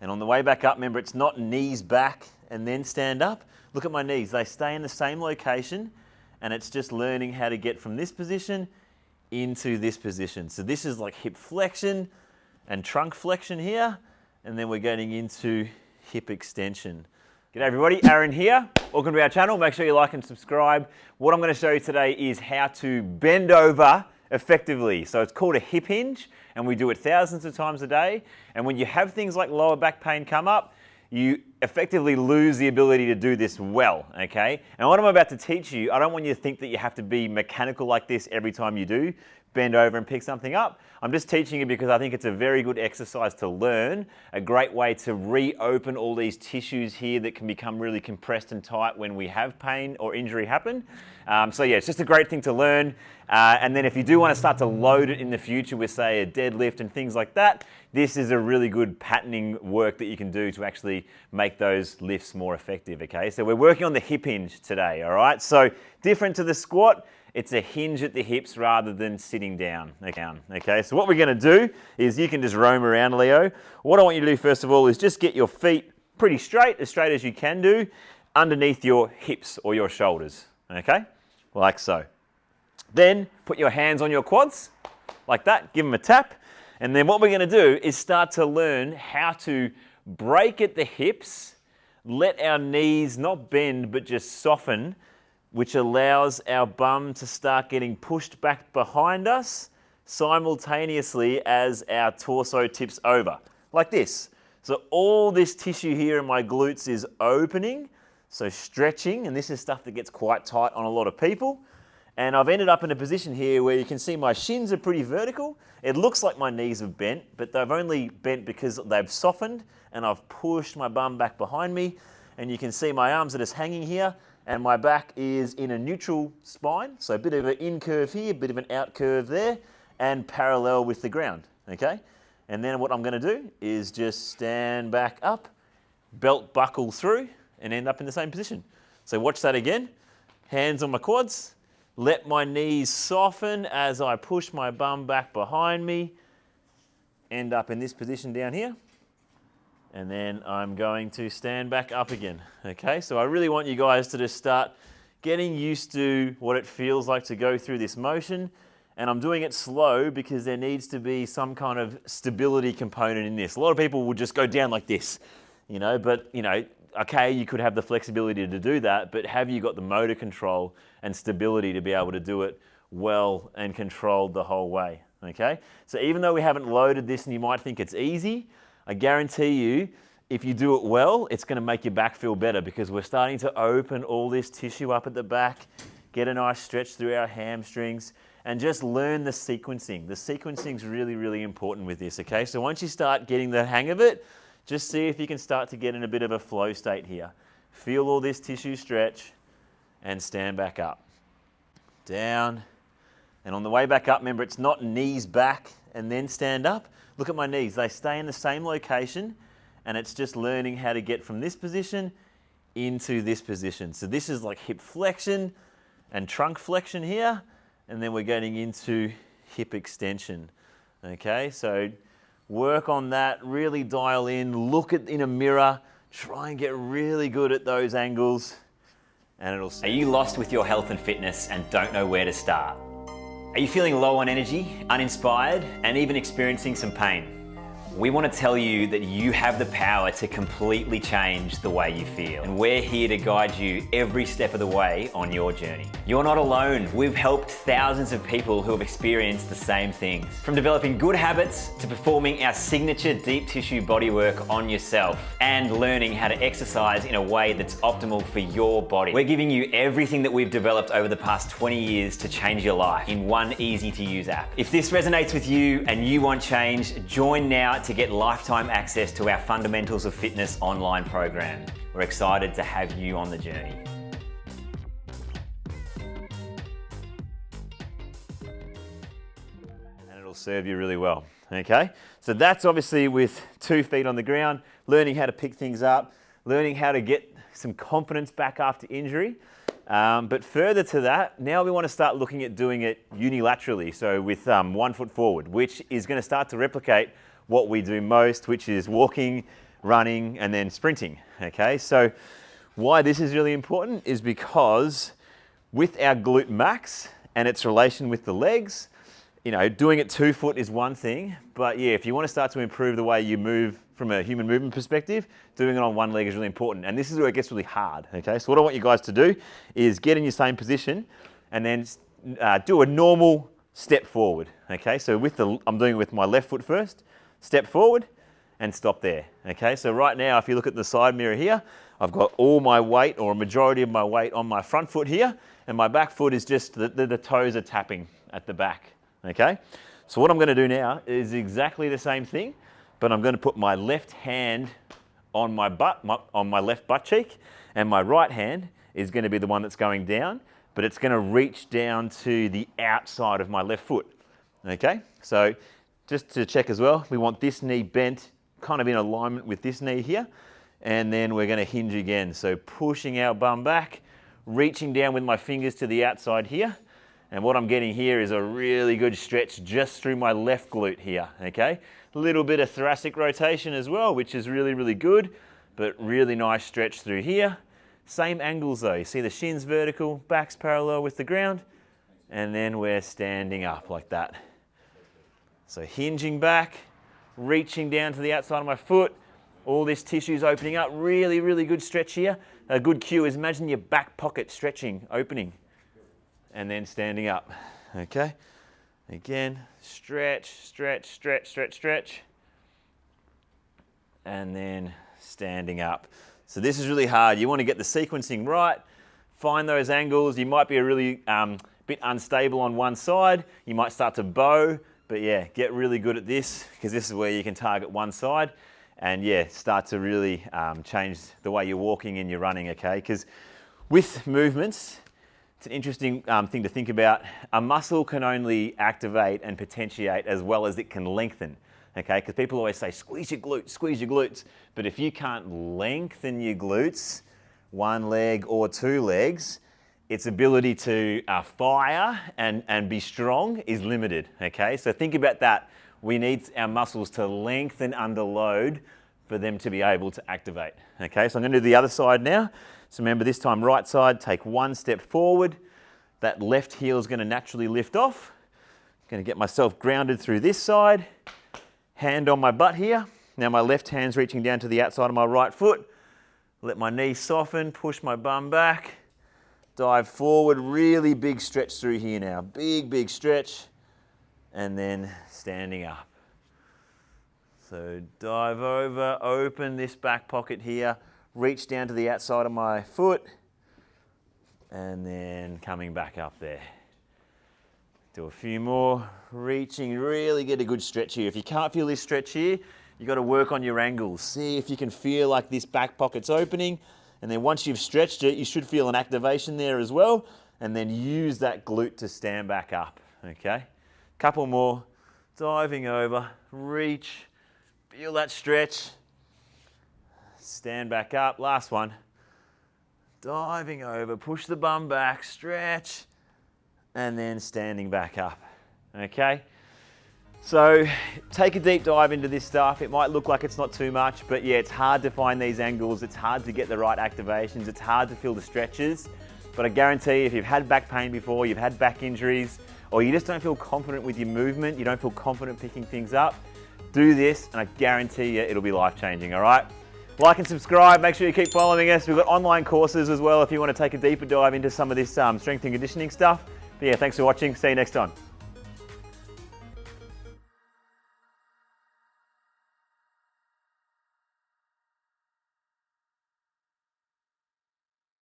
And on the way back up, remember, it's not knees back and then stand up. Look at my knees. They stay in the same location, and it's just learning how to get from this position into this position. So this is like hip flexion and trunk flexion here, and then we're getting into hip extension. G'day everybody, Aaron here. Welcome to our channel. Make sure you like and subscribe. What I'm going to show you today is how to bend over effectively. So it's called a hip hinge, and we do it thousands of times a day. And when you have things like lower back pain come up, you effectively lose the ability to do this well, okay? And what I'm about to teach you, I don't want you to think that you have to be mechanical like this every time you do, bend over and pick something up. I'm just teaching you because I think it's a very good exercise to learn, a great way to reopen all these tissues here that can become really compressed and tight when we have pain or injury happen. So yeah, it's just a great thing to learn. And then if you do want to start to load it in the future with, say, a deadlift and things like that, this is a really good patterning work that you can do to actually make those lifts more effective, okay? So we're working on the hip hinge today, all right? So different to the squat, it's a hinge at the hips rather than sitting down, okay? So what we're gonna do is you can just roam around, Leo. What I want you to do first of all is just get your feet pretty straight as you can do, underneath your hips or your shoulders, okay? Like so. Then put your hands on your quads, like that, give them a tap. And then what we're gonna do is start to learn how to break at the hips, let our knees not bend, but just soften, which allows our bum to start getting pushed back behind us simultaneously as our torso tips over, like this. So all this tissue here in my glutes is opening, so stretching, and this is stuff that gets quite tight on a lot of people. And I've ended up in a position here where you can see my shins are pretty vertical. It looks like my knees have bent, but they've only bent because they've softened and I've pushed my bum back behind me. And you can see my arms are just hanging here and my back is in a neutral spine. So a bit of an in curve here, a bit of an out curve there, and parallel with the ground, okay? And then what I'm gonna do is just stand back up, belt buckle through, and end up in the same position. So watch that again. Hands on my quads. Let my knees soften as I push my bum back behind me. End up in this position down here. And then I'm going to stand back up again, okay? So I really want you guys to just start getting used to what it feels like to go through this motion. And I'm doing it slow because there needs to be some kind of stability component in this. A lot of people will just go down like this, you know, but, you know, okay, you could have the flexibility to do that, but have you got the motor control and stability to be able to do it well and controlled the whole way, okay? So even though we haven't loaded this and you might think it's easy, I guarantee you, if you do it well, it's gonna make your back feel better because we're starting to open all this tissue up at the back, get a nice stretch through our hamstrings, and just learn the sequencing. The sequencing's really, really important with this, okay? So once you start getting the hang of it, just see if you can start to get in a bit of a flow state here. Feel all this tissue stretch and stand back up. Down. And on the way back up, remember, it's not knees back and then stand up. Look at my knees. They stay in the same location, and it's just learning how to get from this position into this position. So this is like hip flexion and trunk flexion here, and then we're getting into hip extension. Okay, so work on that, really dial in, look in a mirror, try and get really good at those angles, and it'll... Are you lost with your health and fitness and don't know where to start? Are you feeling low on energy, uninspired, and even experiencing some pain? We want to tell you that you have the power to completely change the way you feel. And we're here to guide you every step of the way on your journey. You're not alone. We've helped thousands of people who have experienced the same things. From developing good habits to performing our signature deep tissue bodywork on yourself and learning how to exercise in a way that's optimal for your body. We're giving you everything that we've developed over the past 20 years to change your life in one easy to use app. If this resonates with you and you want change, join now to get lifetime access to our Fundamentals of Fitness online program. We're excited to have you on the journey. And it'll serve you really well, okay? So that's obviously with 2 feet on the ground, learning how to pick things up, learning how to get some confidence back after injury. But further to that, now we want to start looking at doing it unilaterally, so with 1 foot forward, which is going to start to replicate what we do most, which is walking running, and then sprinting, okay? So why this is really important is because with our glute max and its relation with the legs, you know, doing it 2 foot is one thing, but yeah, if you want to start to improve the way you move from a human movement perspective, doing it on one leg is really important. And this is where it gets really hard, okay? So what I want you guys to do is get in your same position and then do a normal step forward, okay? So I'm doing it with my left foot first, step forward and stop there, okay? So right now, if you look at the side mirror here, I've got all my weight or a majority of my weight on my front foot here, and my back foot is just, the toes are tapping at the back, okay? So what I'm gonna do now is exactly the same thing, but I'm gonna put my left hand on my butt, on my left butt cheek, and my right hand is gonna be the one that's going down, but it's gonna reach down to the outside of my left foot, okay? So just to check as well, we want this knee bent, kind of in alignment with this knee here, and then we're gonna hinge again. So pushing our bum back, reaching down with my fingers to the outside here, and what I'm getting here is a really good stretch just through my left glute here, okay? A little bit of thoracic rotation as well, which is really, really good, but really nice stretch through here. Same angles though, you see the shins vertical, back's parallel with the ground, and then we're standing up like that. So hinging back, reaching down to the outside of my foot, all this tissue's opening up, really, really good stretch here. A good cue is imagine your back pocket stretching, opening, and then standing up, okay? Again, stretch, stretch, stretch, stretch, stretch, and then standing up. So this is really hard. You want to get the sequencing right, find those angles. You might be a really bit unstable on one side. You might start to bow, but yeah, get really good at this because this is where you can target one side and yeah, start to really change the way you're walking and you're running, okay? Because with movements, it's an interesting thing to think about. A muscle can only activate and potentiate as well as it can lengthen, okay? Because people always say, squeeze your glutes. But if you can't lengthen your glutes, one leg or two legs, its ability to fire and be strong is limited, okay? So think about that. We need our muscles to lengthen under load for them to be able to activate, okay? So I'm gonna do the other side now. So remember this time, right side, take one step forward. That left heel is gonna naturally lift off. I'm gonna get myself grounded through this side. Hand on my butt here. Now my left hand's reaching down to the outside of my right foot. Let my knee soften, push my bum back. Dive forward, really big stretch through here now. Big, big stretch. And then standing up. So dive over, open this back pocket here. Reach down to the outside of my foot. And then coming back up there. Do a few more. Reaching, really get a good stretch here. If you can't feel this stretch here, you've got to work on your angles. See if you can feel like this back pocket's opening. And then once you've stretched it, you should feel an activation there as well. And then use that glute to stand back up, okay? Couple more. Diving over, reach, feel that stretch. Stand back up, last one. Diving over, push the bum back, stretch, and then standing back up, okay? So take a deep dive into this stuff. It might look like it's not too much, but yeah, it's hard to find these angles. It's hard to get the right activations. It's hard to feel the stretches, but I guarantee you, if you've had back pain before, you've had back injuries, or you just don't feel confident with your movement, you don't feel confident picking things up, do this and I guarantee you it'll be life-changing, all right? Like and subscribe, make sure you keep following us. We've got online courses as well if you want to take a deeper dive into some of this strength and conditioning stuff. But yeah, thanks for watching. See you next time.